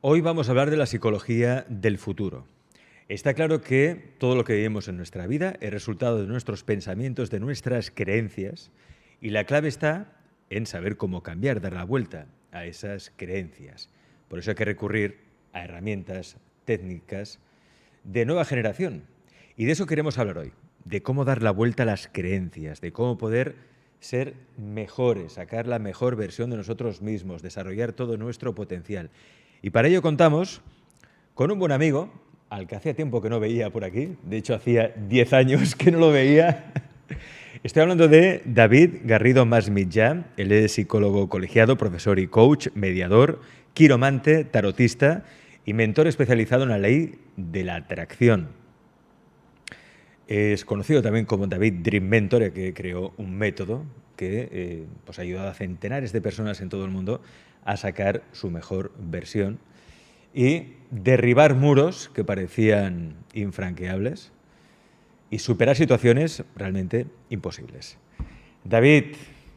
Hoy vamos a hablar de la psicología del futuro. Está claro que todo lo que vivimos en nuestra vida es resultado de nuestros pensamientos, de nuestras creencias, y la clave está en saber cómo cambiar, dar la vuelta a esas creencias. Por eso hay que recurrir a herramientas, técnicas de nueva generación. Y de eso queremos hablar hoy, de cómo dar la vuelta a las creencias, de cómo poder ser mejores, sacar la mejor versión de nosotros mismos, desarrollar todo nuestro potencial. Y para ello contamos con un buen amigo, al que hacía tiempo que no veía por aquí, de hecho hacía 10 años que no lo veía. Estoy hablando de David Garrido Masmitjà. Él es psicólogo colegiado, profesor y coach, mediador, quiromante, tarotista y mentor especializado en la ley de la atracción. Es conocido también como David Dream Mentor, que creó un método que ha ayudado a centenares de personas en todo el mundo a sacar su mejor versión y derribar muros que parecían infranqueables y superar situaciones realmente imposibles. David,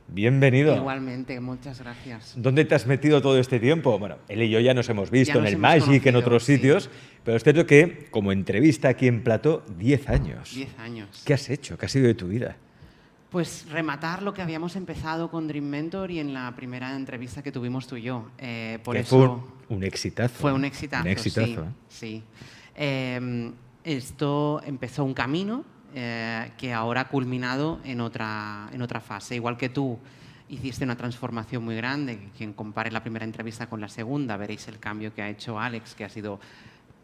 bienvenido. Igualmente, muchas gracias. ¿Dónde te has metido todo este tiempo? Bueno, él y yo ya nos hemos visto en el Magic, conocido, en otros sitios, pero es cierto que como entrevista aquí en Plató, 10 años. 10 años. ¿Qué has hecho? ¿Qué ha sido de tu vida? Pues rematar lo que habíamos empezado con Dream Mentor y en la primera entrevista que tuvimos tú y yo. Por que eso fue un exitazo. Fue un exitazo, un exitazo, sí. Esto empezó un camino que ahora ha culminado en otra fase. Igual que tú hiciste una transformación muy grande, quien compare la primera entrevista con la segunda, veréis el cambio que ha hecho Alex, que ha sido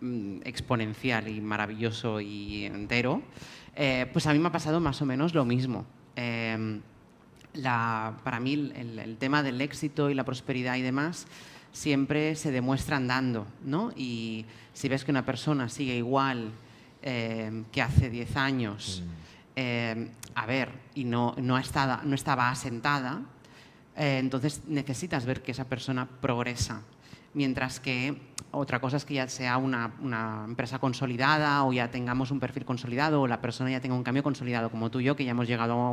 exponencial y maravilloso y entero. Pues a mí me ha pasado más o menos lo mismo. Para mí el tema del éxito y la prosperidad y demás siempre se demuestra andando, ¿no? Y si ves que una persona sigue igual que hace 10 años, y no estaba asentada, entonces necesitas ver que esa persona progresa. Mientras que otra cosa es que ya sea una empresa consolidada o ya tengamos un perfil consolidado o la persona ya tenga un cambio consolidado, como tú y yo, que ya hemos llegado a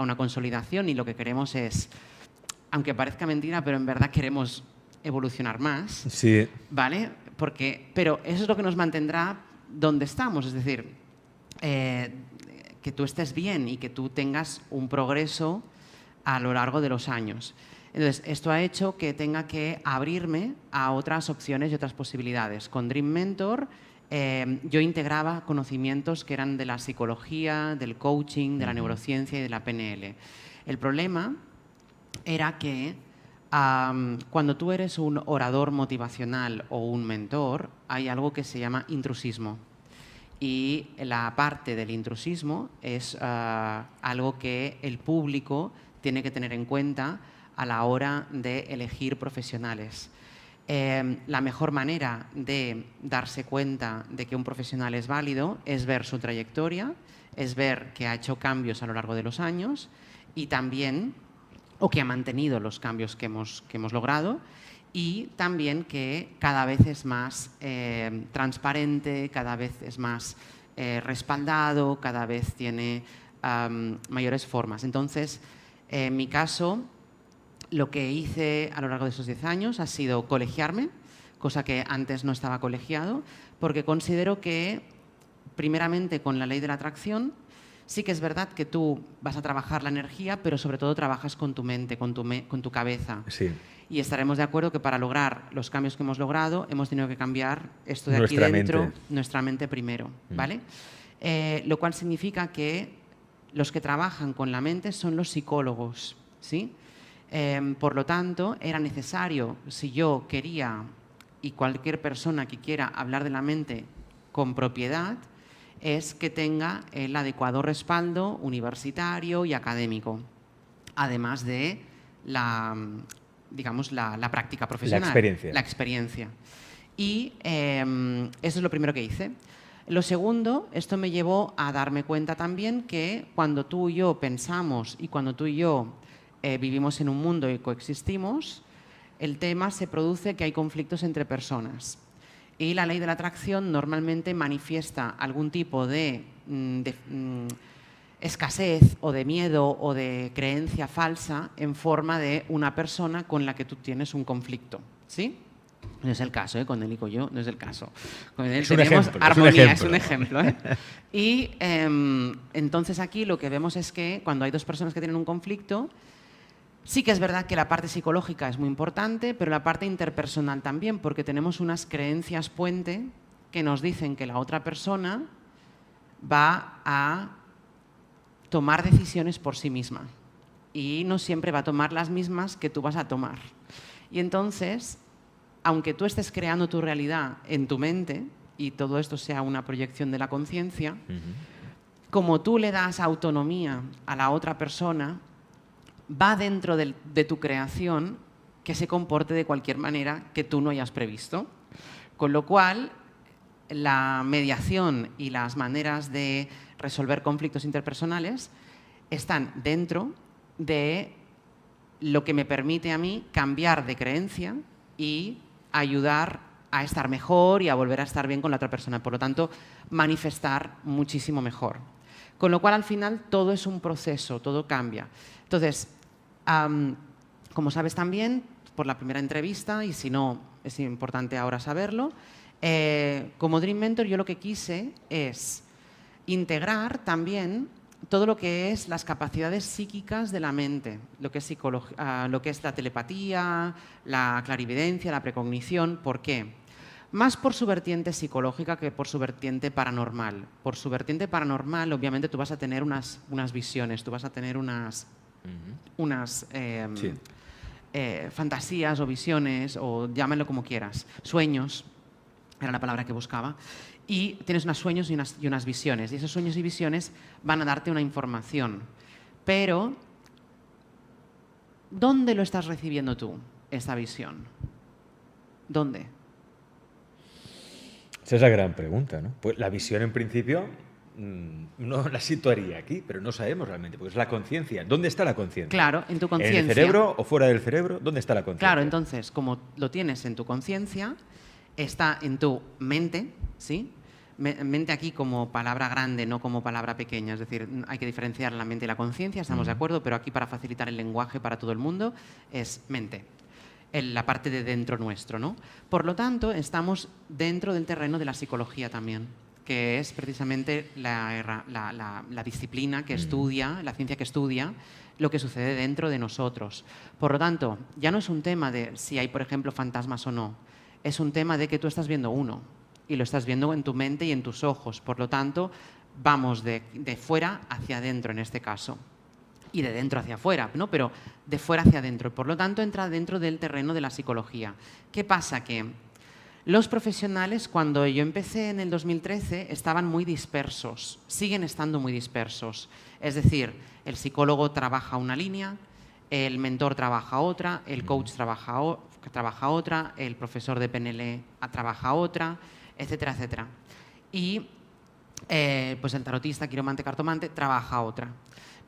una consolidación y lo que queremos es, aunque parezca mentira, pero en verdad queremos evolucionar más. Sí. ¿Vale? Pero eso es lo que nos mantendrá donde estamos, es decir, que tú estés bien y que tú tengas un progreso a lo largo de los años. Entonces, esto ha hecho que tenga que abrirme a otras opciones y otras posibilidades. Con Dream Mentor yo integraba conocimientos que eran de la psicología, del coaching, de la neurociencia y de la PNL. El problema era que cuando tú eres un orador motivacional o un mentor, hay algo que se llama intrusismo. Y la parte del intrusismo es algo que el público tiene que tener en cuenta a la hora de elegir profesionales. La mejor manera de darse cuenta de que un profesional es válido es ver su trayectoria, es ver que ha hecho cambios a lo largo de los años y también, o que ha mantenido los cambios que hemos logrado, y también que cada vez es más transparente, cada vez es más respaldado, cada vez tiene mayores formas. Entonces, en mi caso, lo que hice a lo largo de esos 10 años ha sido colegiarme, cosa que antes no estaba colegiado, porque considero que, primeramente, con la ley de la atracción, sí que es verdad que tú vas a trabajar la energía, pero sobre todo trabajas con tu mente, con tu cabeza. Sí. Y estaremos de acuerdo que para lograr los cambios que hemos logrado, hemos tenido que cambiar esto de aquí dentro, nuestra mente primero, ¿vale? Lo cual significa que los que trabajan con la mente son los psicólogos, ¿sí? Por lo tanto, era necesario, si yo quería, y cualquier persona que quiera hablar de la mente con propiedad, es que tenga el adecuado respaldo universitario y académico, además de la práctica profesional. La experiencia. Y eso es lo primero que hice. Lo segundo, esto me llevó a darme cuenta también que cuando tú y yo pensamos y cuando tú y yo vivimos en un mundo y coexistimos, el tema se produce que hay conflictos entre personas. Y la ley de la atracción normalmente manifiesta algún tipo de escasez o de miedo o de creencia falsa en forma de una persona con la que tú tienes un conflicto, ¿sí? No es el caso, con él y con yo, no es el caso. Con él Es un tenemos ejemplo, armonía, es un ejemplo. Y entonces aquí lo que vemos es que cuando hay dos personas que tienen un conflicto, sí que es verdad que la parte psicológica es muy importante, pero la parte interpersonal también, porque tenemos unas creencias puente que nos dicen que la otra persona va a tomar decisiones por sí misma y no siempre va a tomar las mismas que tú vas a tomar. Y entonces, aunque tú estés creando tu realidad en tu mente y todo esto sea una proyección de la conciencia, como tú le das autonomía a la otra persona, va dentro de tu creación que se comporte de cualquier manera que tú no hayas previsto. Con lo cual, la mediación y las maneras de resolver conflictos interpersonales están dentro de lo que me permite a mí cambiar de creencia y ayudar a estar mejor y a volver a estar bien con la otra persona. Por lo tanto, manifestar muchísimo mejor. Con lo cual, al final, todo es un proceso, todo cambia. Entonces, como sabes también, por la primera entrevista, y si no, es importante ahora saberlo, como Dream Mentor yo lo que quise es integrar también todo lo que es las capacidades psíquicas de la mente, lo que es la telepatía, la clarividencia, la precognición. ¿Por qué? Más por su vertiente psicológica que por su vertiente paranormal. Por su vertiente paranormal, obviamente, tú vas a tener unas visiones, tú vas a tener unas fantasías o visiones, o llámalo como quieras, sueños, era la palabra que buscaba, y tienes unos sueños y unas visiones, y esos sueños y visiones van a darte una información. Pero, ¿dónde lo estás recibiendo tú, esta visión? ¿Dónde? Esa es la gran pregunta, ¿no? Pues la visión, en principio, no la situaría aquí, pero no sabemos realmente, porque es la conciencia. ¿Dónde está la conciencia? Claro, en tu conciencia. ¿En el cerebro o fuera del cerebro? ¿Dónde está la conciencia? Claro, entonces, como lo tienes en tu conciencia, está en tu mente, ¿sí? Mente aquí como palabra grande, no como palabra pequeña. Es decir, hay que diferenciar la mente y la conciencia, estamos de acuerdo, pero aquí para facilitar el lenguaje para todo el mundo es mente. La parte de dentro nuestro, ¿no? Por lo tanto, estamos dentro del terreno de la psicología también, que es precisamente la disciplina que estudia, la ciencia que estudia lo que sucede dentro de nosotros. Por lo tanto, ya no es un tema de si hay, por ejemplo, fantasmas o no, es un tema de que tú estás viendo uno y lo estás viendo en tu mente y en tus ojos. Por lo tanto, vamos de fuera hacia adentro en este caso. Y de dentro hacia afuera, ¿no? Pero de fuera hacia adentro. Por lo tanto, entra dentro del terreno de la psicología. ¿Qué pasa? Que los profesionales, cuando yo empecé en el 2013, estaban muy dispersos, siguen estando muy dispersos. Es decir, el psicólogo trabaja una línea, el mentor trabaja otra, el coach trabaja otra, el profesor de PNL trabaja otra, etcétera, etcétera. Y pues el tarotista, quiropráctico, cartomante trabaja otra.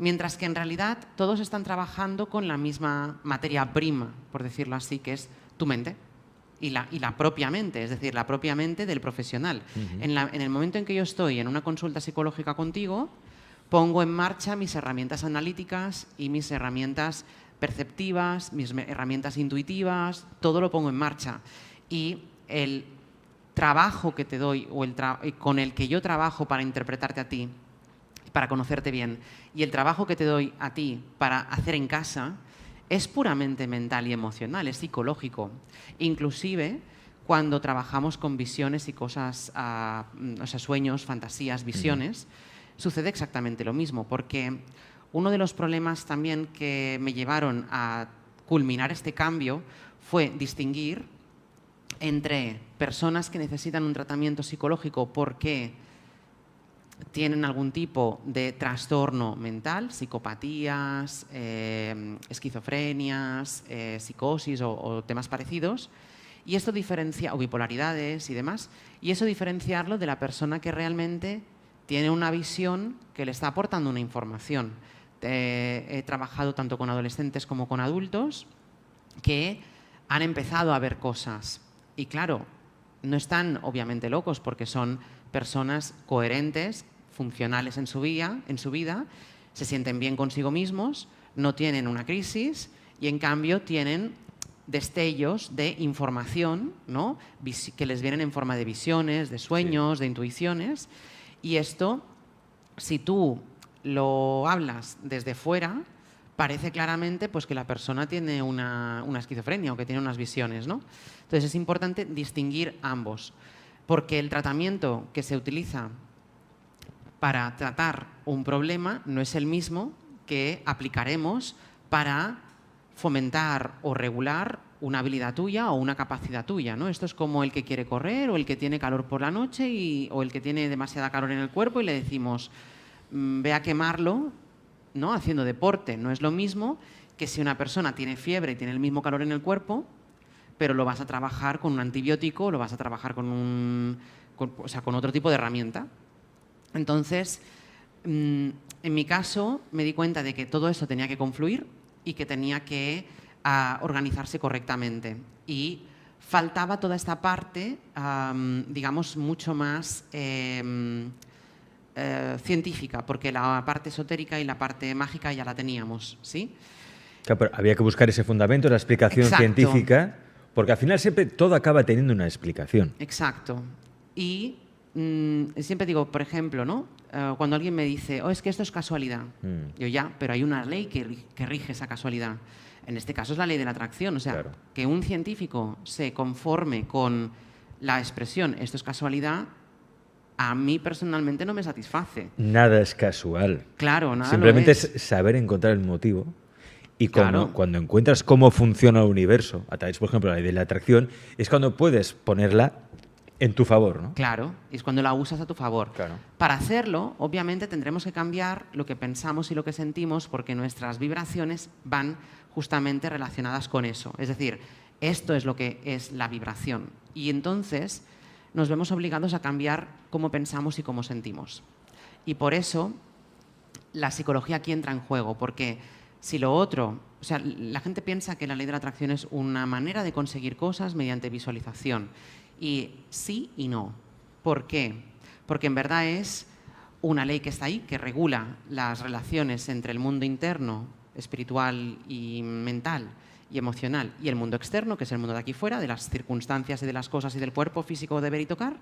Mientras que en realidad todos están trabajando con la misma materia prima, por decirlo así, que es tu mente y la propia mente, es decir, la propia mente del profesional. En el momento en que yo estoy en una consulta psicológica contigo, pongo en marcha mis herramientas analíticas y mis herramientas perceptivas, mis herramientas intuitivas, todo lo pongo en marcha. Y el trabajo que te doy o con el que yo trabajo para interpretarte a ti, para conocerte bien, y el trabajo que te doy a ti para hacer en casa es puramente mental y emocional, es psicológico. Inclusive cuando trabajamos con visiones y cosas, o sea, sueños, fantasías, visiones, sucede exactamente lo mismo, porque uno de los problemas también que me llevaron a culminar este cambio fue distinguir entre personas que necesitan un tratamiento psicológico porque tienen algún tipo de trastorno mental, psicopatías, esquizofrenias, psicosis o temas parecidos, y esto diferencia, o bipolaridades y demás, y eso diferenciarlo de la persona que realmente tiene una visión que le está aportando una información. He trabajado tanto con adolescentes como con adultos que han empezado a ver cosas, y claro, no están obviamente locos porque son personas coherentes, funcionales en su vida, se sienten bien consigo mismos, no tienen una crisis y en cambio tienen destellos de información, ¿no? Que les vienen en forma de visiones, de sueños, de intuiciones. Y esto, si tú lo hablas desde fuera, parece claramente pues, que la persona tiene una esquizofrenia o que tiene unas visiones, ¿no? Entonces es importante distinguir ambos, porque el tratamiento que se utiliza para tratar un problema no es el mismo que aplicaremos para fomentar o regular una habilidad tuya o una capacidad tuya, ¿no? Esto es como el que quiere correr o el que tiene calor por la noche o el que tiene demasiada calor en el cuerpo y le decimos, ve a quemarlo, ¿no? Haciendo deporte. No es lo mismo que si una persona tiene fiebre y tiene el mismo calor en el cuerpo, pero lo vas a trabajar con un antibiótico o lo vas a trabajar con otro tipo de herramienta. Entonces, en mi caso, me di cuenta de que todo eso tenía que confluir y que tenía que organizarse correctamente. Y faltaba toda esta parte, digamos, mucho más científica, porque la parte esotérica y la parte mágica ya la teníamos, ¿sí? Claro, pero había que buscar ese fundamento, la explicación científica, porque al final siempre todo acaba teniendo una explicación. Exacto. Y siempre digo, por ejemplo, ¿no? Cuando alguien me dice, es que esto es casualidad. Yo ya, pero hay una ley que rige esa casualidad. En este caso es la ley de la atracción. O sea, claro, que un científico se conforme con la expresión, esto es casualidad, a mí personalmente no me satisface. Nada es casual. Claro, nada. Simplemente es saber encontrar el motivo. Y cuando encuentras cómo funciona el universo, a través, por ejemplo, la ley de la atracción, es cuando puedes ponerla en tu favor, ¿no? Claro, es cuando la usas a tu favor. Claro. Para hacerlo, obviamente, tendremos que cambiar lo que pensamos y lo que sentimos porque nuestras vibraciones van justamente relacionadas con eso. Es decir, esto es lo que es la vibración. Y entonces nos vemos obligados a cambiar cómo pensamos y cómo sentimos. Y por eso la psicología aquí entra en juego, porque si lo otro, o sea, la gente piensa que la ley de la atracción es una manera de conseguir cosas mediante visualización. Y sí y no. ¿Por qué? Porque en verdad es una ley que está ahí, que regula las relaciones entre el mundo interno, espiritual y mental y emocional, y el mundo externo, que es el mundo de aquí fuera, de las circunstancias y de las cosas y del cuerpo físico de ver y tocar,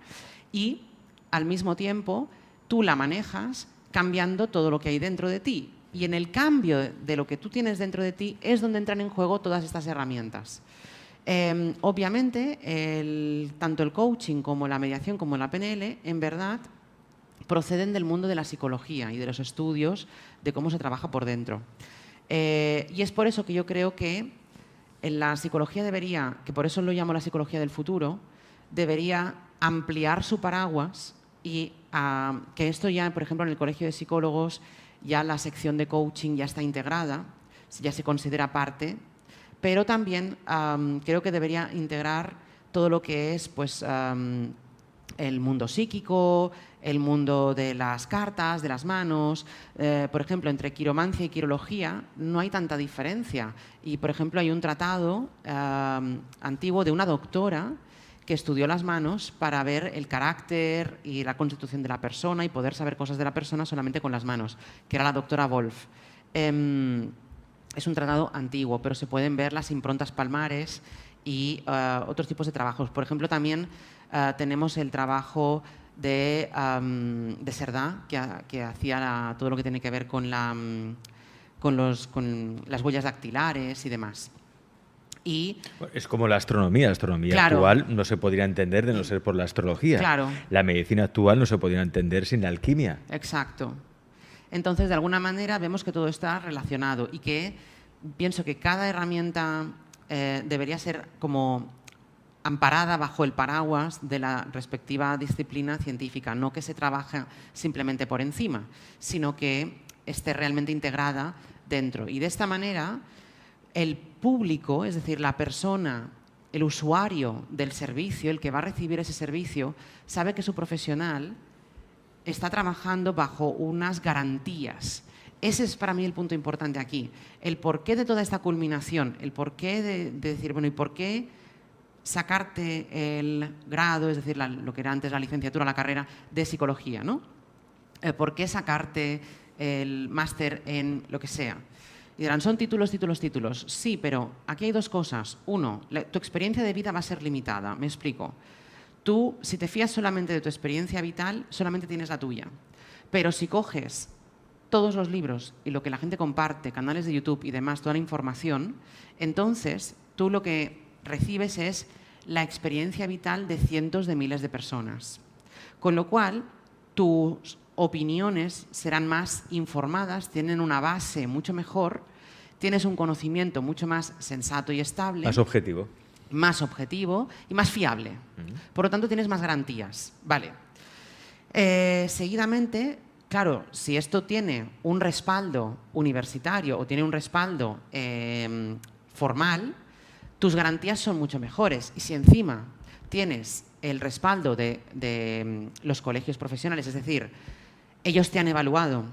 y al mismo tiempo tú la manejas cambiando todo lo que hay dentro de ti. Y en el cambio de lo que tú tienes dentro de ti es donde entran en juego todas estas herramientas. Obviamente, tanto el coaching como la mediación como la PNL, en verdad, proceden del mundo de la psicología y de los estudios de cómo se trabaja por dentro. Y es por eso que yo creo que en la psicología debería, que por eso lo llamo la psicología del futuro, debería ampliar su paraguas y que esto ya, por ejemplo, en el Colegio de Psicólogos, ya la sección de coaching ya está integrada, ya se considera parte, pero también creo que debería integrar todo lo que es pues, el mundo psíquico, el mundo de las cartas, de las manos. Por ejemplo, entre quiromancia y quirología no hay tanta diferencia. Y, por ejemplo, hay un tratado antiguo de una doctora que estudió las manos para ver el carácter y la constitución de la persona y poder saber cosas de la persona solamente con las manos, que era la doctora Wolf. Es un tratado antiguo, pero se pueden ver las improntas palmares y otros tipos de trabajos. Por ejemplo, también tenemos el trabajo de Cerdá, que hacía todo lo que tiene que ver con las huellas dactilares y demás. Y es como la astronomía. La astronomía actual no se podría entender de no ser por la astrología. Claro. La medicina actual no se podría entender sin la alquimia. Exacto. Entonces, de alguna manera, vemos que todo está relacionado y que pienso que cada herramienta debería ser como amparada bajo el paraguas de la respectiva disciplina científica, no que se trabaje simplemente por encima, sino que esté realmente integrada dentro. Y de esta manera, el público, es decir, la persona, el usuario del servicio, el que va a recibir ese servicio, sabe que su profesional está trabajando bajo unas garantías. Ese es para mí el punto importante aquí. El porqué de toda esta culminación, el porqué de decir, bueno, ¿y por qué sacarte el grado, es decir, lo que era antes la licenciatura, la carrera de psicología, ¿no? ¿Por qué sacarte el máster en lo que sea? Y dirán, son títulos, títulos, títulos. Sí, pero aquí hay dos cosas. Uno, tu experiencia de vida va a ser limitada. Me explico. Tú, si te fías solamente de tu experiencia vital, solamente tienes la tuya. Pero si coges todos los libros y lo que la gente comparte, canales de YouTube y demás, toda la información, entonces tú lo que recibes es la experiencia vital de cientos de miles de personas. Con lo cual, tus opiniones serán más informadas, tienen una base mucho mejor, tienes un conocimiento mucho más sensato y estable. Más objetivo. Más objetivo y más fiable. Por lo tanto, tienes más garantías. Vale. Seguidamente, claro, si esto tiene un respaldo universitario o tiene un respaldo formal, tus garantías son mucho mejores. Y si encima tienes el respaldo de los colegios profesionales, es decir, ellos te han evaluado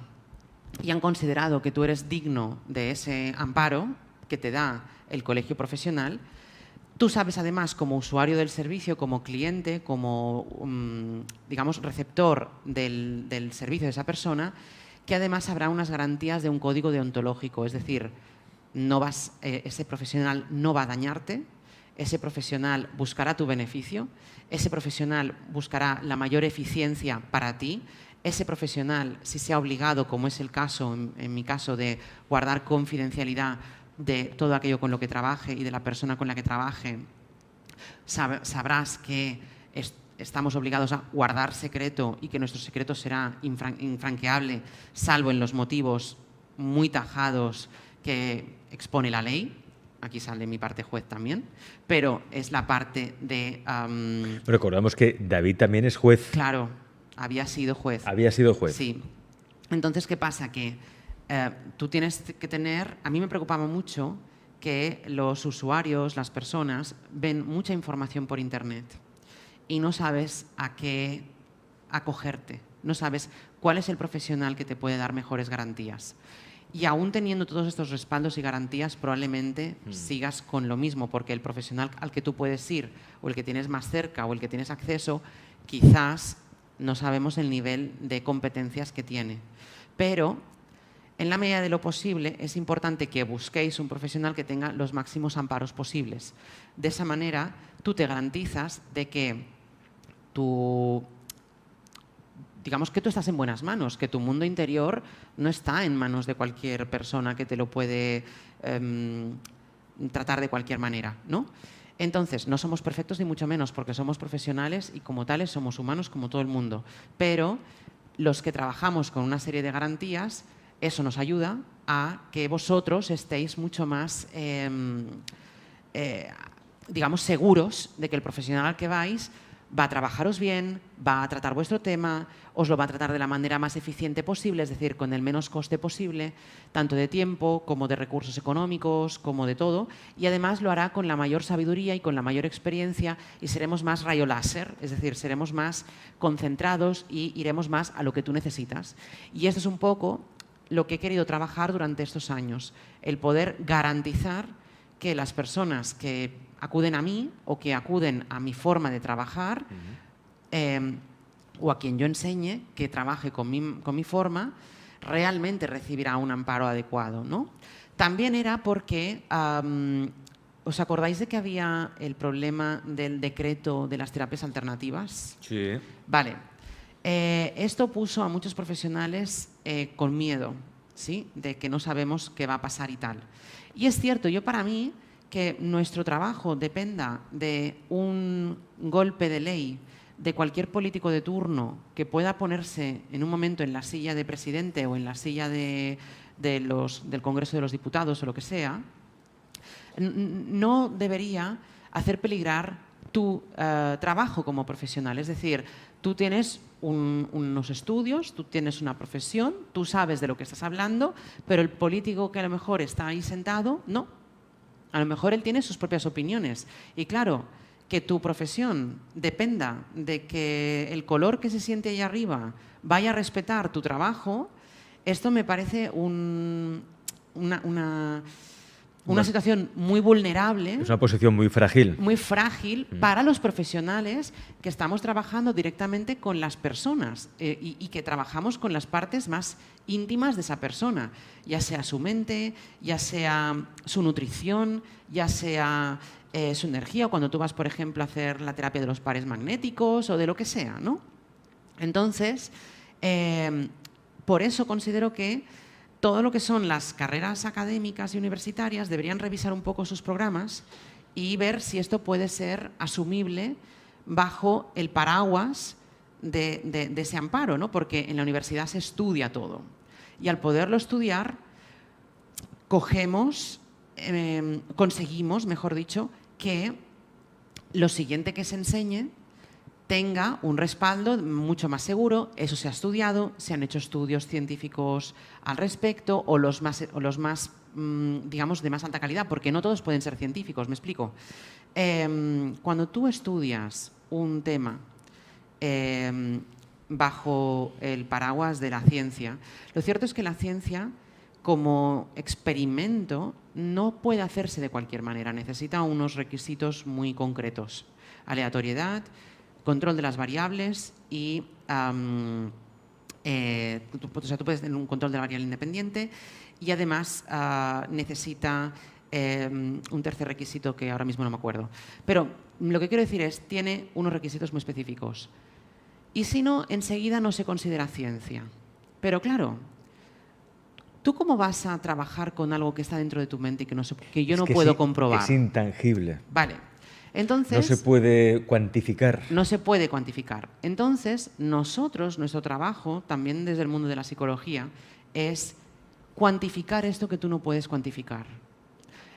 y han considerado que tú eres digno de ese amparo que te da el colegio profesional, tú sabes además como usuario del servicio, como cliente, como digamos receptor del servicio de esa persona, que además habrá unas garantías de un código deontológico, es decir, ese profesional no va a dañarte, ese profesional buscará tu beneficio, ese profesional buscará la mayor eficiencia para ti, ese profesional, si sea obligado, como es el caso, en mi caso, de guardar confidencialidad de todo aquello con lo que trabaje y de la persona con la que trabaje, sabrás que estamos obligados a guardar secreto y que nuestro secreto será infranqueable, salvo en los motivos muy tajados que expone la ley. Aquí sale mi parte juez también, pero es la parte de... Recordamos que David también es juez. Claro, había sido juez. Había sido juez. Sí. Entonces, ¿qué pasa? Que tú tienes que tener... A mí me preocupaba mucho que los usuarios, las personas, ven mucha información por Internet y no sabes a qué acogerte, no sabes cuál es el profesional que te puede dar mejores garantías. Y aún teniendo todos estos respaldos y garantías, probablemente sigas con lo mismo, porque el profesional al que tú puedes ir, o el que tienes más cerca, o el que tienes acceso, quizás no sabemos el nivel de competencias que tiene. Pero, en la medida de lo posible, es importante que busquéis un profesional que tenga los máximos amparos posibles. De esa manera, tú te garantizas de que digamos que tú estás en buenas manos, que tu mundo interior no está en manos de cualquier persona que te lo puede tratar de cualquier manera, ¿no? Entonces, no somos perfectos ni mucho menos, porque somos profesionales y como tales somos humanos como todo el mundo. Pero los que trabajamos con una serie de garantías, eso nos ayuda a que vosotros estéis mucho más, digamos, seguros de que el profesional al que vais va a trabajaros bien, va a tratar vuestro tema, os lo va a tratar de la manera más eficiente posible, es decir, con el menos coste posible, tanto de tiempo como de recursos económicos, como de todo, y además lo hará con la mayor sabiduría y con la mayor experiencia y seremos más rayo láser, es decir, seremos más concentrados y iremos más a lo que tú necesitas. Y esto es un poco lo que he querido trabajar durante estos años, el poder garantizar que las personas que acuden a mí o que acuden a mi forma de trabajar o a quien yo enseñe que trabaje con mi forma, realmente recibirá un amparo adecuado, ¿no? También era porque, ¿os acordáis de que había el problema del decreto de las terapias alternativas? Sí. Vale. Esto puso a muchos profesionales con miedo, ¿sí? De que no sabemos qué va a pasar y tal. Y es cierto, para mí, que nuestro trabajo dependa de un golpe de ley de cualquier político de turno que pueda ponerse en un momento en la silla de presidente o en la silla del Congreso de los Diputados o lo que sea, no debería hacer peligrar tu trabajo como profesional. Es decir, tú tienes unos estudios, tú tienes una profesión, tú sabes de lo que estás hablando, pero el político que a lo mejor está ahí sentado, no. A lo mejor él tiene sus propias opiniones. Y claro, que tu profesión dependa de que el color que se siente ahí arriba vaya a respetar tu trabajo, esto me parece una situación muy vulnerable. Es una posición muy frágil. Muy frágil para los profesionales que estamos trabajando directamente con las personas y que trabajamos con las partes más íntimas de esa persona, ya sea su mente, ya sea su nutrición, ya sea su energía, o cuando tú vas, por ejemplo, a hacer la terapia de los pares magnéticos o de lo que sea, ¿no? Entonces, por eso considero que todo lo que son las carreras académicas y universitarias deberían revisar un poco sus programas y ver si esto puede ser asumible bajo el paraguas de ese amparo, ¿no? Porque en la universidad se estudia todo. Y al poderlo estudiar, conseguimos, mejor dicho, que lo siguiente que se enseñe tenga un respaldo mucho más seguro. Eso se ha estudiado, se han hecho estudios científicos al respecto, o los más digamos, de más alta calidad, porque no todos pueden ser científicos, me explico. Cuando tú estudias un tema bajo el paraguas de la ciencia, lo cierto es que la ciencia, como experimento, no puede hacerse de cualquier manera, necesita unos requisitos muy concretos: aleatoriedad, control de las variables y tú puedes tener un control de la variable independiente, y además necesita un tercer requisito que ahora mismo no me acuerdo. Pero lo que quiero decir es, tiene unos requisitos muy específicos. Y si no, enseguida no se considera ciencia. Pero claro, ¿tú cómo vas a trabajar con algo que está dentro de tu mente y que yo no puedo comprobar? Es intangible. Vale. Entonces, no se puede cuantificar. No se puede cuantificar. Entonces, nuestro trabajo, también desde el mundo de la psicología, es cuantificar esto que tú no puedes cuantificar.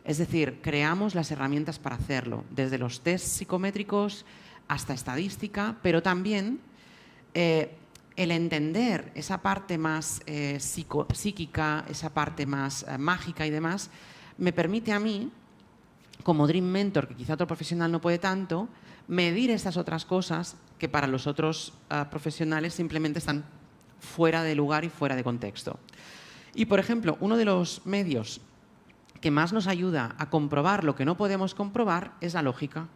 Es decir, creamos las herramientas para hacerlo, desde los test psicométricos hasta estadística, pero también el entender esa parte más psíquica, esa parte más mágica y demás, me permite a mí, como Dream Mentor, que quizá otro profesional no puede tanto, medir estas otras cosas que para los otros profesionales simplemente están fuera de lugar y fuera de contexto. Y, por ejemplo, uno de los medios que más nos ayuda a comprobar lo que no podemos comprobar es la lógica.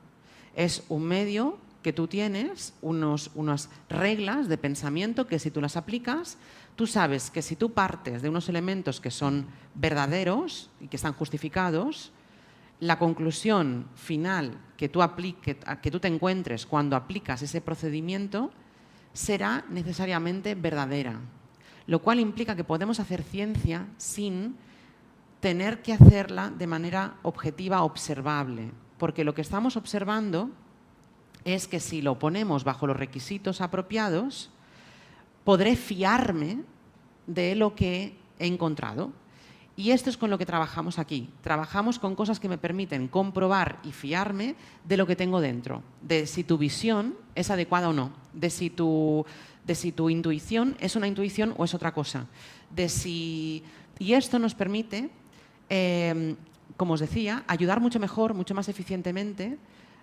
Es un medio que tú tienes, unas reglas de pensamiento que si tú las aplicas, tú sabes que si tú partes de unos elementos que son verdaderos y que están justificados, la conclusión final que tú te encuentres cuando aplicas ese procedimiento será necesariamente verdadera, lo cual implica que podemos hacer ciencia sin tener que hacerla de manera objetiva, observable, porque lo que estamos observando es que si lo ponemos bajo los requisitos apropiados, podré fiarme de lo que he encontrado. Y esto es con lo que trabajamos aquí. Trabajamos con cosas que me permiten comprobar y fiarme de lo que tengo dentro, de si tu visión es adecuada o no, de si tu intuición es una intuición o es otra cosa. Y esto nos permite, como os decía, ayudar mucho mejor, mucho más eficientemente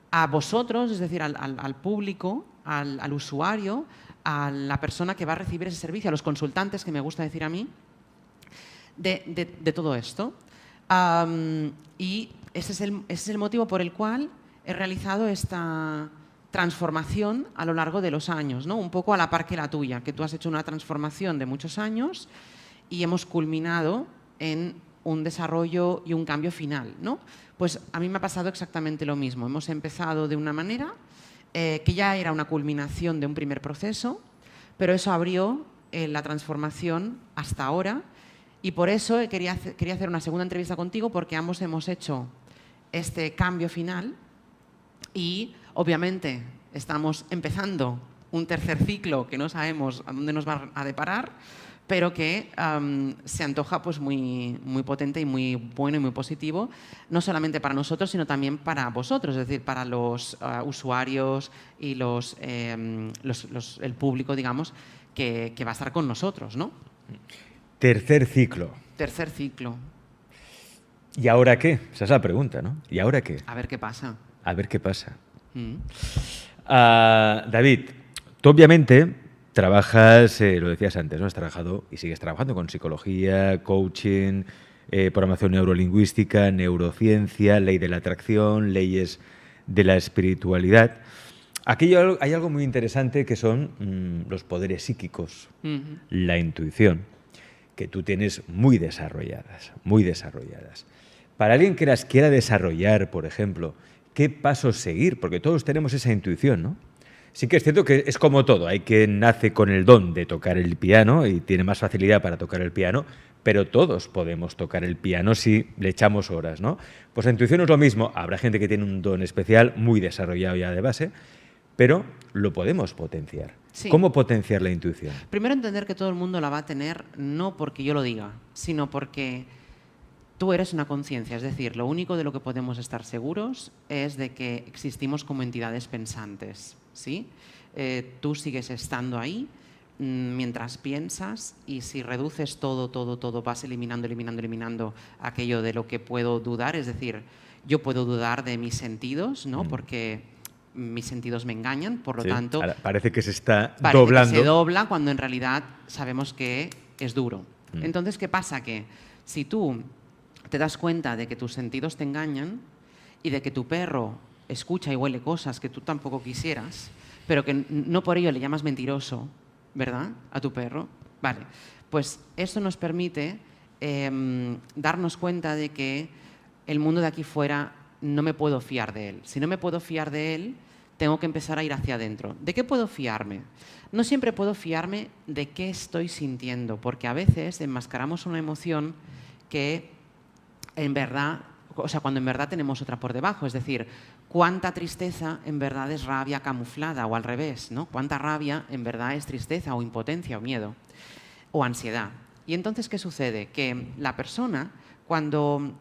a vosotros, es decir, al público, al usuario, a la persona que va a recibir ese servicio, a los consultantes, que me gusta decir a mí, de todo esto. Y ese es el motivo por el cual he realizado esta transformación a lo largo de los años, ¿no? Un poco a la par que la tuya, que tú has hecho una transformación de muchos años y hemos culminado en un desarrollo y un cambio final, ¿no? Pues a mí me ha pasado exactamente lo mismo. Hemos empezado de una manera que ya era una culminación de un primer proceso, pero eso abrió la transformación hasta ahora. Y por eso quería hacer una segunda entrevista contigo, porque ambos hemos hecho este cambio final y obviamente estamos empezando un tercer ciclo que no sabemos a dónde nos va a deparar, pero que se antoja pues muy, muy potente y muy bueno y muy positivo, no solamente para nosotros, sino también para vosotros, es decir, para los usuarios y el público, digamos, que va a estar con nosotros, ¿no? Tercer ciclo. Tercer ciclo. ¿Y ahora qué? Esa es la pregunta, ¿no? ¿Y ahora qué? A ver qué pasa. A ver qué pasa. David, tú obviamente trabajas, lo decías antes, ¿no? Has trabajado y sigues trabajando con psicología, coaching, programación neurolingüística, neurociencia, ley de la atracción, leyes de la espiritualidad. Aquí hay algo muy interesante que son los poderes psíquicos, la intuición, que tú tienes muy desarrolladas, muy desarrolladas. Para alguien que las quiera desarrollar, por ejemplo, ¿qué pasos seguir? Porque todos tenemos esa intuición, ¿no? Sí que es cierto que es como todo, hay quien nace con el don de tocar el piano y tiene más facilidad para tocar el piano, pero todos podemos tocar el piano si le echamos horas, ¿no? Pues la intuición es lo mismo, habrá gente que tiene un don especial muy desarrollado ya de base, pero lo podemos potenciar. Sí. ¿Cómo potenciar la intuición? Primero, entender que todo el mundo la va a tener no porque yo lo diga, sino porque tú eres una conciencia. Es decir, lo único de lo que podemos estar seguros es de que existimos como entidades pensantes, ¿sí? Tú sigues estando ahí mientras piensas, y si reduces todo, vas eliminando aquello de lo que puedo dudar. Es decir, yo puedo dudar de mis sentidos, ¿no? Porque mis sentidos me engañan, por lo tanto... Parece que se está doblando. Que se dobla cuando en realidad sabemos que es duro. Entonces, ¿qué pasa? Que si tú te das cuenta de que tus sentidos te engañan y de que tu perro escucha y huele cosas que tú tampoco quisieras, pero que no por ello le llamas mentiroso, ¿verdad?, a tu perro, vale, pues eso nos permite darnos cuenta de que el mundo de aquí fuera no me puedo fiar de él. Si no me puedo fiar de él, tengo que empezar a ir hacia adentro. ¿De qué puedo fiarme? No siempre puedo fiarme de qué estoy sintiendo, porque a veces enmascaramos una emoción que en verdad, o sea, cuando en verdad tenemos otra por debajo. Es decir, cuánta tristeza en verdad es rabia camuflada, o al revés, ¿no? Cuánta rabia en verdad es tristeza o impotencia o miedo o ansiedad. Y entonces, ¿qué sucede? Que la persona, cuando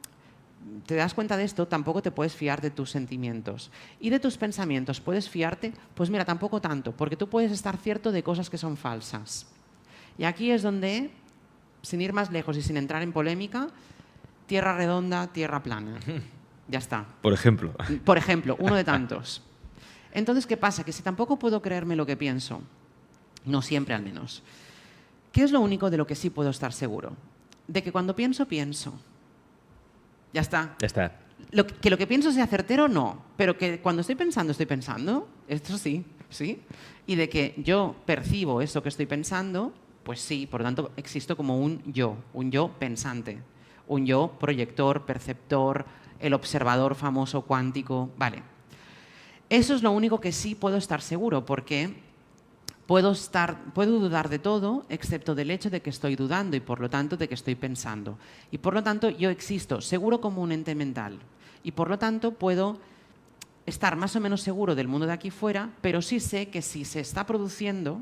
te das cuenta de esto, tampoco te puedes fiar de tus sentimientos. Y de tus pensamientos, ¿puedes fiarte? Pues mira, tampoco tanto, porque tú puedes estar cierto de cosas que son falsas. Y aquí es donde, sin ir más lejos y sin entrar en polémica, tierra redonda, tierra plana. Ya está. Por ejemplo. Por ejemplo, uno de tantos. Entonces, ¿qué pasa? Que si tampoco puedo creerme lo que pienso, no siempre al menos, ¿qué es lo único de lo que sí puedo estar seguro? De que cuando pienso, pienso. Ya está. Ya está. Lo que pienso sea certero, no. Pero que cuando estoy pensando, esto sí, ¿sí? Y de que yo percibo eso que estoy pensando, pues sí, por lo tanto existo como un yo pensante, un yo proyector, perceptor, el observador famoso cuántico, vale. Eso es lo único que sí puedo estar seguro, porque puedo dudar de todo, excepto del hecho de que estoy dudando y por lo tanto de que estoy pensando. Y por lo tanto yo existo seguro como un ente mental. Y por lo tanto puedo estar más o menos seguro del mundo de aquí fuera, pero sí sé que si se está produciendo,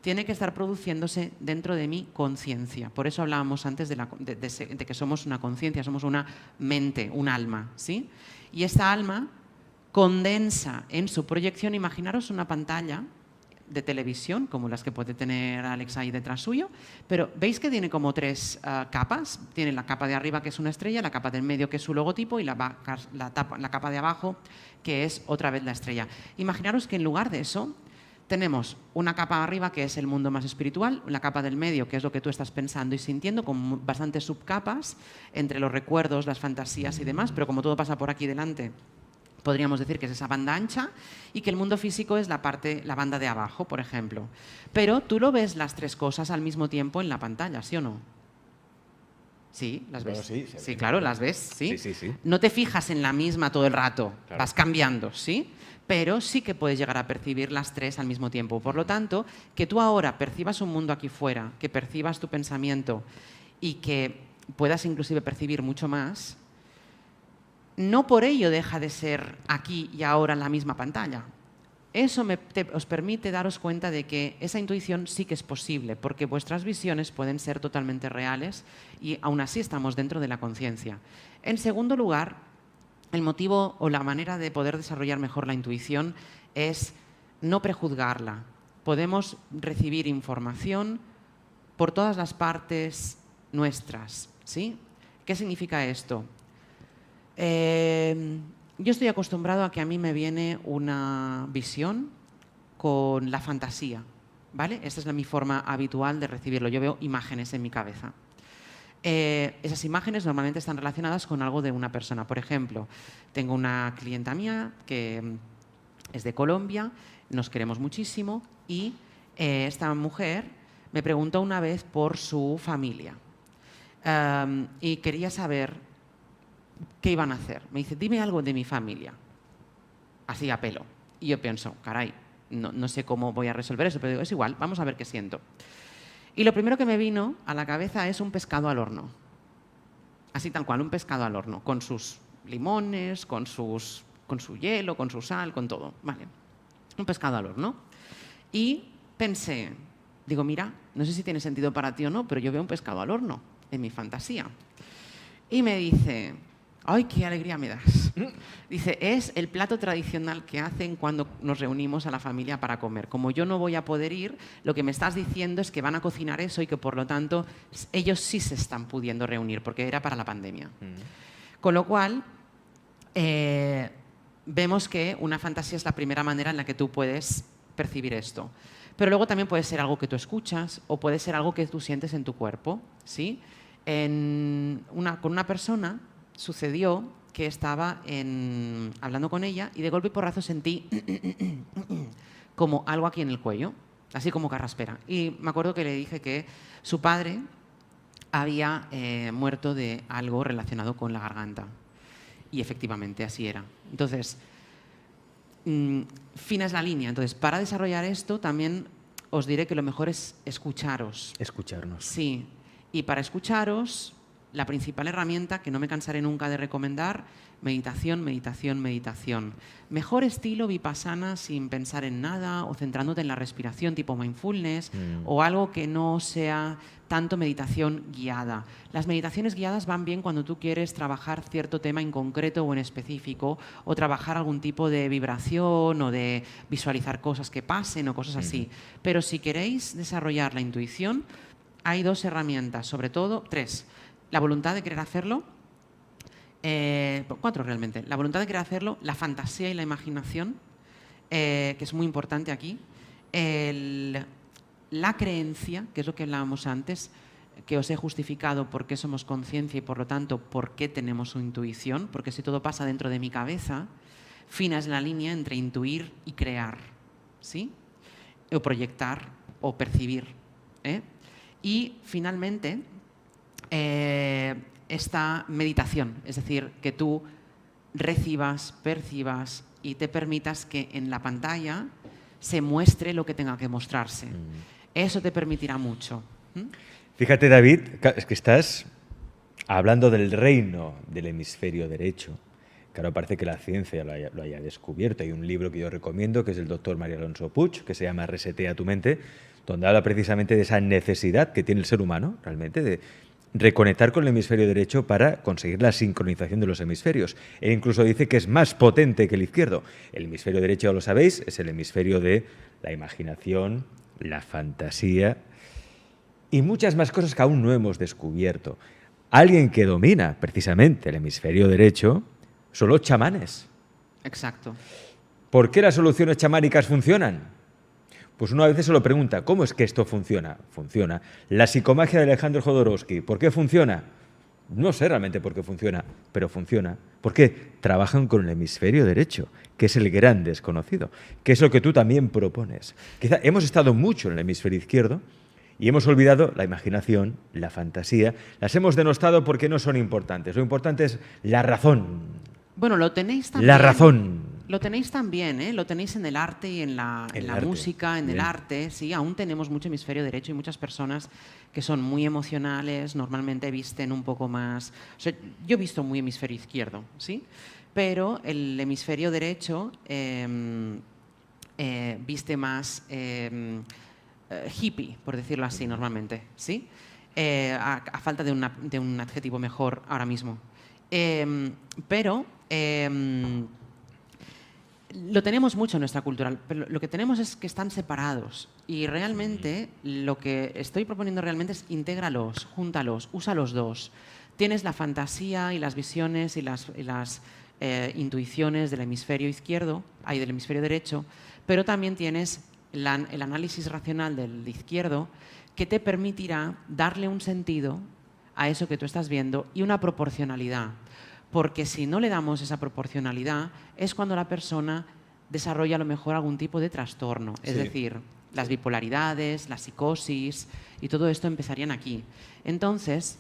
tiene que estar produciéndose dentro de mi conciencia. Por eso hablábamos antes de que somos una conciencia, somos una mente, un alma, ¿sí? Y esta alma condensa en su proyección, imaginaros una pantalla de televisión, como las que puede tener Alex ahí detrás suyo, pero veis que tiene como tres capas. Tiene la capa de arriba, que es una estrella, la capa del medio, que es su logotipo, y la capa de abajo, que es otra vez la estrella. Imaginaros que en lugar de eso tenemos una capa arriba, que es el mundo más espiritual, la capa del medio, que es lo que tú estás pensando y sintiendo, con bastantes subcapas entre los recuerdos, las fantasías y demás, pero como todo pasa por aquí delante, podríamos decir que es esa banda ancha, y que el mundo físico es la banda de abajo, por ejemplo. Pero tú lo ves las tres cosas al mismo tiempo en la pantalla, ¿sí o no? Sí, las ves. Bueno, sí, claro, las ves, ¿sí? Sí. No te fijas en la misma todo el rato, claro. Vas cambiando, ¿sí? Pero sí que puedes llegar a percibir las tres al mismo tiempo. Por lo tanto, que tú ahora percibas un mundo aquí fuera, que percibas tu pensamiento y que puedas inclusive percibir mucho más, no por ello deja de ser aquí y ahora en la misma pantalla. Eso os permite daros cuenta de que esa intuición sí que es posible, porque vuestras visiones pueden ser totalmente reales y aún así estamos dentro de la conciencia. En segundo lugar, el motivo o la manera de poder desarrollar mejor la intuición es no prejuzgarla. Podemos recibir información por todas las partes nuestras, ¿sí? ¿Qué significa esto? Yo estoy acostumbrado a que a mí me viene una visión con la fantasía, ¿vale? Esta es mi forma habitual de recibirlo. Yo veo imágenes en mi cabeza. esas imágenes normalmente están relacionadas con algo de una persona. Por ejemplo, tengo una clienta mía que es de Colombia, nos queremos muchísimo y esta mujer me preguntó una vez por su familia y quería saber qué iban a hacer. Me dice, dime algo de mi familia, así a pelo. Y yo pienso, caray, no sé cómo voy a resolver eso, pero digo, es igual, vamos a ver qué siento. Y lo primero que me vino a la cabeza es un pescado al horno. Así tal cual, un pescado al horno, con sus limones, con su hielo, con su sal, con todo. Vale, un pescado al horno. Y pensé, digo, mira, no sé si tiene sentido para ti o no, pero yo veo un pescado al horno en mi fantasía. Y me dice, ¡ay, qué alegría me das! Dice, es el plato tradicional que hacen cuando nos reunimos a la familia para comer. Como yo no voy a poder ir, lo que me estás diciendo es que van a cocinar eso y que, por lo tanto, ellos sí se están pudiendo reunir, porque era para la pandemia. Con lo cual, vemos que una fantasía es la primera manera en la que tú puedes percibir esto. Pero luego también puede ser algo que tú escuchas o puede ser algo que tú sientes en tu cuerpo, ¿sí? Con una persona sucedió que estaba hablando con ella y de golpe y porrazo sentí como algo aquí en el cuello, así como carraspera. Y me acuerdo que le dije que su padre había muerto de algo relacionado con la garganta. Y efectivamente así era. Entonces, fina es la línea. Entonces, para desarrollar esto también os diré que lo mejor es escucharos. Escucharnos. Sí. Y para escucharos, la principal herramienta, que no me cansaré nunca de recomendar, meditación, meditación, meditación. Mejor estilo vipassana sin pensar en nada o centrándote en la respiración tipo mindfulness o algo que no sea tanto meditación guiada. Las meditaciones guiadas van bien cuando tú quieres trabajar cierto tema en concreto o en específico o trabajar algún tipo de vibración o de visualizar cosas que pasen o cosas así. Pero si queréis desarrollar la intuición, hay 2 herramientas, sobre todo 3. La voluntad de querer hacerlo, 4 realmente. La voluntad de querer hacerlo, la fantasía y la imaginación, que es muy importante aquí. La creencia, que es lo que hablábamos antes, que os he justificado por qué somos conciencia y por lo tanto por qué tenemos intuición, porque si todo pasa dentro de mi cabeza, fina es la línea entre intuir y crear, ¿sí? O proyectar o percibir, Y finalmente, esta meditación, es decir, que tú recibas, percibas y te permitas que en la pantalla se muestre lo que tenga que mostrarse. Eso te permitirá mucho. Fíjate, David, es que estás hablando del reino del hemisferio derecho. Claro, parece que la ciencia lo haya descubierto. Hay un libro que yo recomiendo, que es del doctor María Alonso Puig, que se llama Resetea tu mente, donde habla precisamente de esa necesidad que tiene el ser humano, realmente, de reconectar con el hemisferio derecho para conseguir la sincronización de los hemisferios. E incluso dice que es más potente que el izquierdo. El hemisferio derecho, ya lo sabéis, es el hemisferio de la imaginación, la fantasía y muchas más cosas que aún no hemos descubierto. Alguien que domina precisamente el hemisferio derecho son los chamanes. Exacto. ¿Por qué las soluciones chamánicas funcionan? Pues uno a veces se lo pregunta, ¿cómo es que esto funciona? Funciona. La psicomagia de Alejandro Jodorowsky, ¿por qué funciona? No sé realmente por qué funciona, pero funciona. ¿Por qué? Trabajan con el hemisferio derecho, que es el gran desconocido, que es lo que tú también propones. Quizá hemos estado mucho en el hemisferio izquierdo y hemos olvidado la imaginación, la fantasía, las hemos denostado porque no son importantes. Lo importante es la razón. Bueno, lo tenéis también. La razón. Lo tenéis también, ¿eh? Lo tenéis en el arte y en la música, en el arte. Sí, aún tenemos mucho hemisferio derecho y muchas personas que son muy emocionales, normalmente visten un poco más... O sea, yo he visto muy hemisferio izquierdo, ¿sí? Pero el hemisferio derecho viste más hippie, por decirlo así, normalmente, ¿sí? A falta de un adjetivo mejor ahora mismo. Pero lo tenemos mucho en nuestra cultura, pero lo que tenemos es que están separados y realmente lo que estoy proponiendo realmente es intégralos, júntalos, usa los dos. Tienes la fantasía y las visiones y las intuiciones del hemisferio izquierdo, del hemisferio derecho, pero también tienes el análisis racional del izquierdo que te permitirá darle un sentido a eso que tú estás viendo y una proporcionalidad. Porque si no le damos esa proporcionalidad, es cuando la persona desarrolla a lo mejor algún tipo de trastorno. Es Sí. decir, las bipolaridades, la psicosis y todo esto empezarían aquí. Entonces,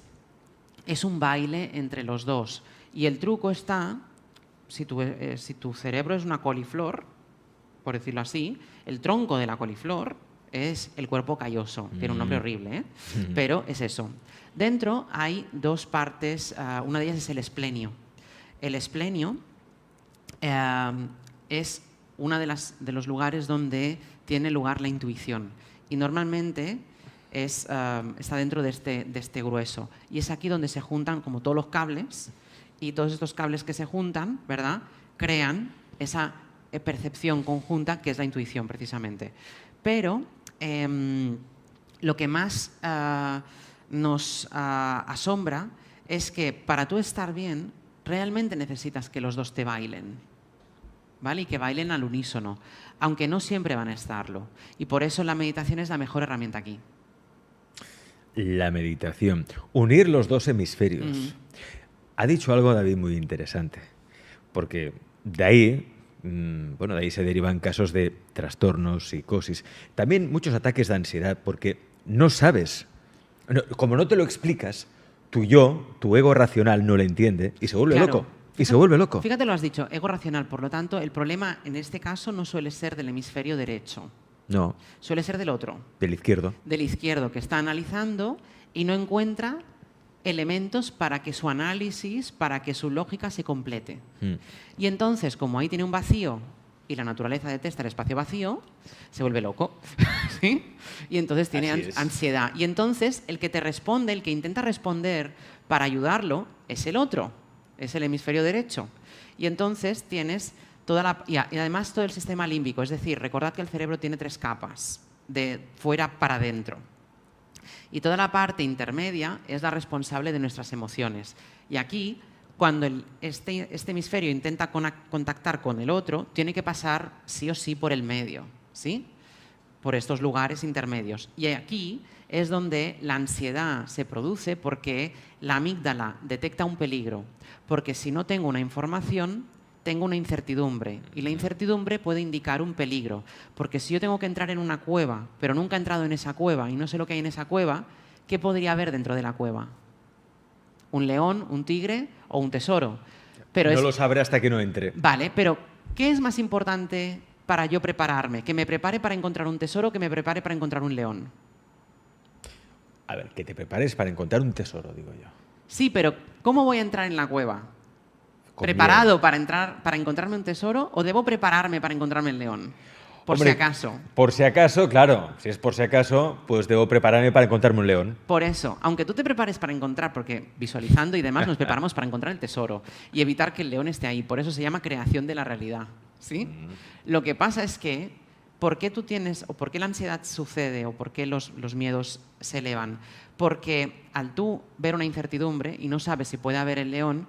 es un baile entre los dos. Y el truco está, si tu cerebro es una coliflor, por decirlo así, el tronco de la coliflor es el cuerpo calloso. Tiene un nombre horrible, ¿eh? Pero es eso. Dentro hay dos partes, una de ellas es el esplenio. El esplenio es uno de los lugares donde tiene lugar la intuición. Y normalmente está dentro de este grueso. Y es aquí donde se juntan como todos los cables, y todos estos cables que se juntan, ¿verdad?, crean esa percepción conjunta que es la intuición, precisamente. Pero lo que más nos asombra es que para tú estar bien, realmente necesitas que los dos te bailen, ¿vale? Y que bailen al unísono, aunque no siempre van a estarlo. Y por eso la meditación es la mejor herramienta aquí. La meditación. Unir los dos hemisferios. Ha dicho algo, David, muy interesante. Porque de ahí, de ahí se derivan casos de trastornos, psicosis. También muchos ataques de ansiedad, porque no sabes. Como no te lo explicas, tu ego racional no lo entiende y se vuelve loco. Y se vuelve loco. Fíjate, lo has dicho, ego racional. Por lo tanto, el problema en este caso no suele ser del hemisferio derecho. No. Suele ser del otro. Del izquierdo. Del izquierdo, que está analizando y no encuentra elementos para que su análisis, para que su lógica se complete. Y entonces, como ahí tiene un vacío y la naturaleza detesta el espacio vacío, se vuelve loco. ¿Sí? Y entonces tiene ansiedad. Y entonces el que te responde, el que intenta responder para ayudarlo, es el otro, es el hemisferio derecho. Y entonces tienes y además todo el sistema límbico. Es decir, recordad que el cerebro tiene 3 capas, de fuera para adentro. Y toda la parte intermedia es la responsable de nuestras emociones. Y aquí, cuando este hemisferio intenta contactar con el otro, tiene que pasar sí o sí por el medio, ¿sí? Por estos lugares intermedios. Y aquí es donde la ansiedad se produce, porque la amígdala detecta un peligro. Porque si no tengo una información, tengo una incertidumbre. Y la incertidumbre puede indicar un peligro. Porque si yo tengo que entrar en una cueva, pero nunca he entrado en esa cueva y no sé lo que hay en esa cueva, ¿qué podría haber dentro de la cueva? ¿Un león, un tigre o un tesoro? Pero no lo sabré hasta que no entre. Vale, pero ¿qué es más importante para yo prepararme? ¿Que me prepare para encontrar un tesoro o que me prepare para encontrar un león? A ver, que te prepares para encontrar un tesoro, digo yo. Sí, pero ¿cómo voy a entrar en la cueva? ¿Preparado para encontrarme un tesoro o debo prepararme para encontrarme el león? Si acaso. Por si acaso, claro. Si es por si acaso, pues debo prepararme para encontrarme un león. Por eso, aunque tú te prepares para encontrar, porque visualizando y demás nos preparamos para encontrar el tesoro y evitar que el león esté ahí. Por eso se llama creación de la realidad, ¿sí? Lo que pasa es que, ¿por qué tú tienes, o por qué la ansiedad sucede, o por qué los miedos se elevan? Porque al tú ver una incertidumbre y no sabes si puede haber el león,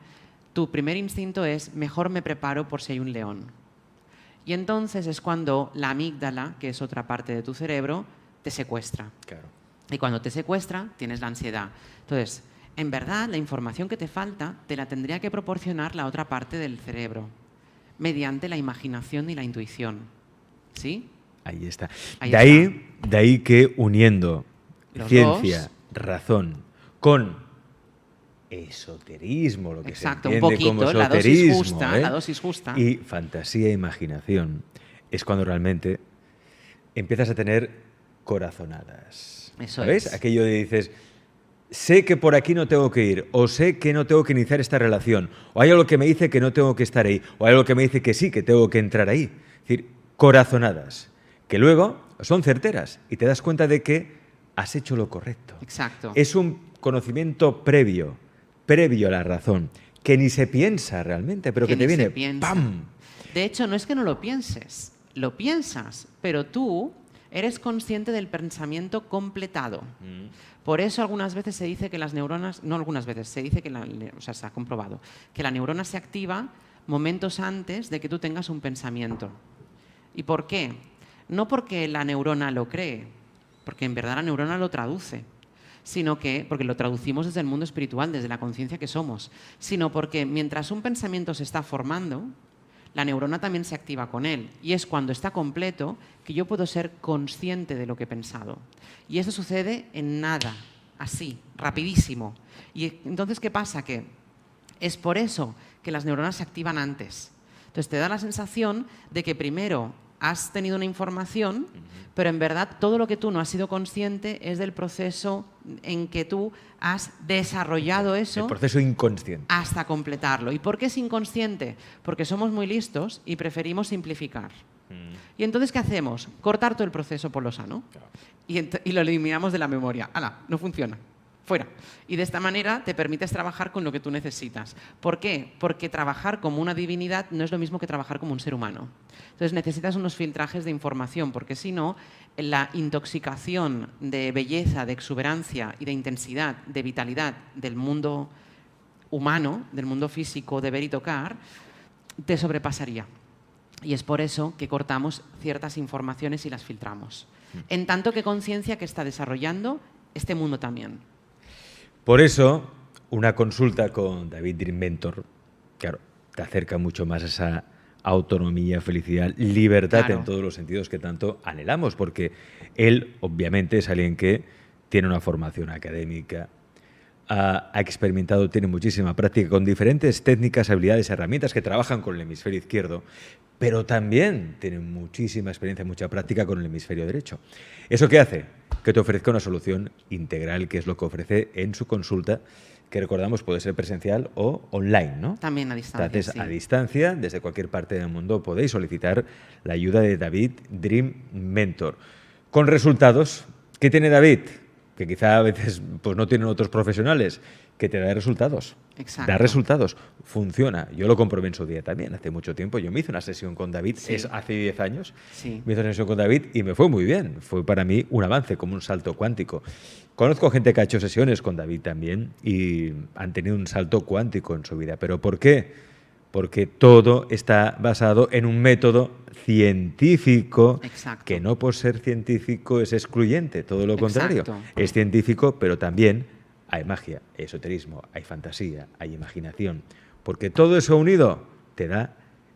tu primer instinto es, mejor me preparo por si hay un león. Y entonces es cuando la amígdala, que es otra parte de tu cerebro, te secuestra. Claro. Y cuando te secuestra, tienes la ansiedad. Entonces, en verdad, la información que te falta te la tendría que proporcionar la otra parte del cerebro, mediante la imaginación y la intuición. ¿Sí? Ahí está. De ahí que uniendo los ciencia, razón, con esoterismo, lo que exacto, se entiende un poquito, como esoterismo, la dosis justa. Y fantasía e imaginación, es cuando realmente empiezas a tener corazonadas. Eso ¿Sabes? es. Aquello de dices, sé que por aquí no tengo que ir, o sé que no tengo que iniciar esta relación, o hay algo que me dice que no tengo que estar ahí, o hay algo que me dice que sí, que tengo que entrar ahí. Es decir, corazonadas, que luego son certeras y te das cuenta de que has hecho lo correcto. Exacto. Es un conocimiento previo a la razón, que ni se piensa realmente, pero que te viene ¡pam! De hecho, no es que no lo pienses, lo piensas, pero tú eres consciente del pensamiento completado. Por eso algunas veces se dice que las neuronas, no algunas veces, se dice que se ha comprobado, que la neurona se activa momentos antes de que tú tengas un pensamiento. ¿Y por qué? No porque la neurona lo cree, porque en verdad la neurona lo traduce, sino que, porque lo traducimos desde el mundo espiritual, desde la conciencia que somos, sino porque mientras un pensamiento se está formando, la neurona también se activa con él. Y es cuando está completo que yo puedo ser consciente de lo que he pensado. Y eso sucede en nada, así, rapidísimo. Y entonces, ¿qué pasa? Que es por eso que las neuronas se activan antes. Entonces te da la sensación de que primero has tenido una información, pero en verdad todo lo que tú no has sido consciente es del proceso en que tú has desarrollado eso. El proceso inconsciente. Hasta completarlo. ¿Y por qué es inconsciente? Porque somos muy listos y preferimos simplificar. ¿Y entonces qué hacemos? Cortar todo el proceso por lo sano. Claro. Y lo eliminamos de la memoria. ¡Hala! No funciona. Fuera. Y de esta manera te permites trabajar con lo que tú necesitas. ¿Por qué? Porque trabajar como una divinidad no es lo mismo que trabajar como un ser humano. Entonces necesitas unos filtrajes de información, porque si no, la intoxicación de belleza, de exuberancia y de intensidad, de vitalidad del mundo humano, del mundo físico, de ver y tocar, te sobrepasaría. Y es por eso que cortamos ciertas informaciones y las filtramos. En tanto que conciencia que está desarrollando este mundo también. Por eso, una consulta con David Dream Mentor, claro, te acerca mucho más a esa autonomía, felicidad, libertad en todos los sentidos que tanto anhelamos, porque él, obviamente, es alguien que tiene una formación académica, ha experimentado, tiene muchísima práctica con diferentes técnicas, habilidades, herramientas que trabajan con el hemisferio izquierdo, pero también tiene muchísima experiencia, mucha práctica con el hemisferio derecho. ¿Eso qué hace? Que te ofrezca una solución integral, que es lo que ofrece en su consulta, que recordamos puede ser presencial o online, ¿no? También a distancia. Entonces, sí. a distancia, desde cualquier parte del mundo, podéis solicitar la ayuda de David Dream Mentor. Con resultados, ¿qué tiene David? Que quizá a veces pues, no tienen otros profesionales, que te da resultados. Exacto. Da resultados, funciona. Yo lo comprobé en su día también, hace mucho tiempo. Yo me hice una sesión con David, Sí. es hace 10 años, Sí. me hice una sesión con David y me fue muy bien. Fue para mí un avance, como un salto cuántico. Conozco gente que ha hecho sesiones con David también y han tenido un salto cuántico en su vida. ¿Pero por qué? Porque todo está basado en un método científico. Exacto. Que no por ser científico es excluyente, todo lo contrario. Exacto. Es científico, pero también hay magia, hay esoterismo, hay fantasía, hay imaginación, porque todo eso unido te da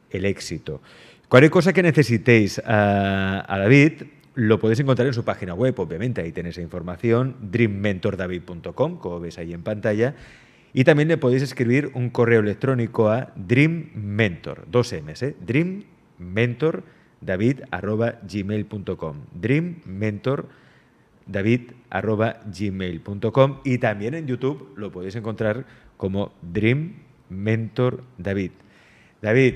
el éxito. Cualquier cosa que necesitéis a David lo podéis encontrar en su página web, obviamente, ahí tenéis la información, dreammentordavid.com, como veis ahí en pantalla, y también le podéis escribir un correo electrónico a dreammentor, 2 M's, dreammentordavid@gmail.com, dreammentordavid@gmail.com, y también en YouTube lo podéis encontrar como Dream Mentor David. David,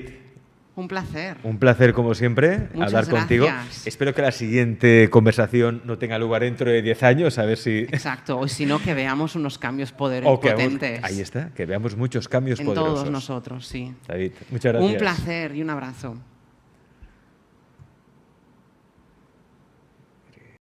Un placer. un placer como siempre Muchas hablar contigo. gracias. Espero que la siguiente conversación no tenga lugar dentro de 10 años, a ver si... Exacto. O si no, que veamos unos cambios O que hagamos- potentes. ahí está, que veamos muchos cambios En poderosos. todos nosotros, sí. David, muchas gracias. Un placer y un abrazo.